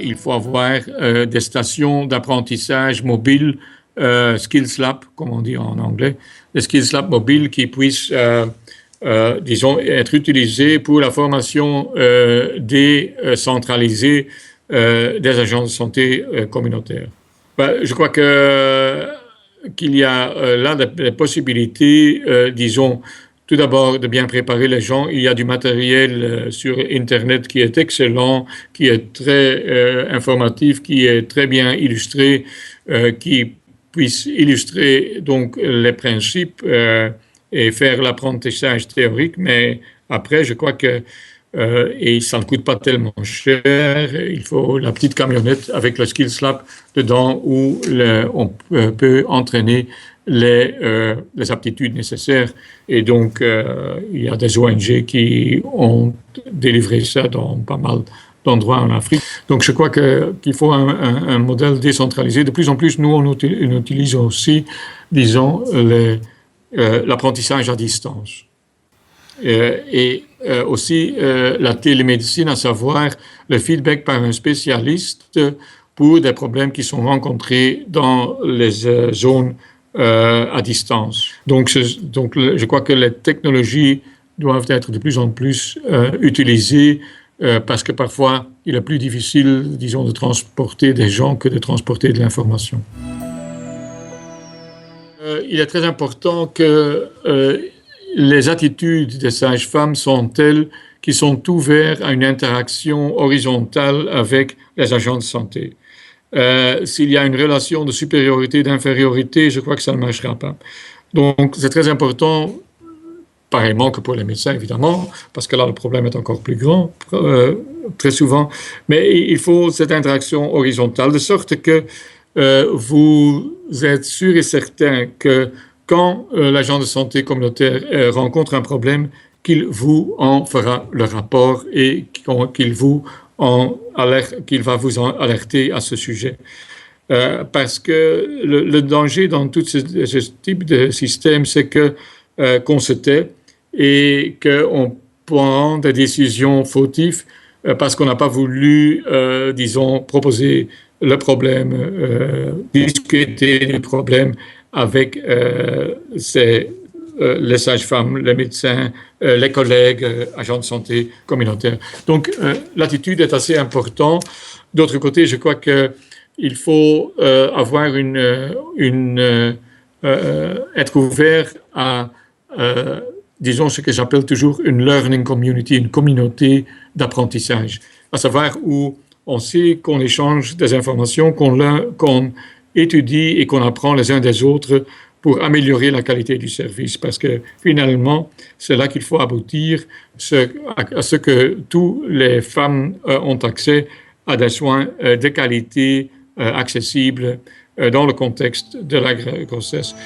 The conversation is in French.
il faut avoir des stations d'apprentissage mobiles, Skills Lab, comme on dit en anglais, des Skills Lab mobiles qui puissent, disons, être utilisées pour la formation décentralisée des agents de santé communautaires. Je crois qu'il y a là des possibilités, disons, tout d'abord, de bien préparer les gens. Il y a du matériel sur Internet qui est excellent, qui est très informatif, qui est très bien illustré, qui puisse illustrer donc les principes et faire l'apprentissage théorique. Mais après, je crois que et ça ne coûte pas tellement cher. Il faut la petite camionnette avec le Skills Lab dedans où on peut entraîner les aptitudes nécessaires. Et donc, il y a des ONG qui ont délivré ça dans pas mal d'endroits en Afrique. Donc, je crois qu'il faut un modèle décentralisé. De plus en plus, nous, on utilise aussi, disons, l'apprentissage à distance. Et aussi la télémédecine, à savoir le feedback par un spécialiste pour des problèmes qui sont rencontrés dans les zones à distance. Donc, je crois que les technologies doivent être de plus en plus utilisées parce que parfois, il est plus difficile, disons, de transporter des gens que de transporter de l'information. Il est très important que les attitudes des sages-femmes sont telles qu'ils sont ouverts à une interaction horizontale avec les agents de santé. S'il y a une relation de supériorité, d'infériorité, je crois que ça ne marchera pas. Donc, c'est très important, pareillement que pour les médecins, évidemment, parce que là, le problème est encore plus grand, très souvent. Mais il faut cette interaction horizontale, de sorte que vous êtes sûr et certain que quand l'agent de santé communautaire rencontre un problème, qu'il vous en fera le rapport et qu'il va vous en alerter à ce sujet. Parce que le danger dans tout ce type de système, c'est qu'on se tait et qu'on prend des décisions fautives parce qu'on n'a pas voulu, disons, proposer le problème, discuter du problème avec les sages-femmes, les médecins, les collègues, agents de santé communautaires. Donc, l'attitude est assez importante. D'autre côté, je crois qu'il faut avoir être ouvert à, disons, ce que j'appelle toujours une learning community, une communauté d'apprentissage, à savoir où on sait qu'on échange des informations, qu'on étudie et qu'on apprend les uns des autres pour améliorer la qualité du service. Parce que finalement, c'est là qu'il faut aboutir à ce que toutes les femmes ont accès à des soins de qualité accessibles dans le contexte de la grossesse.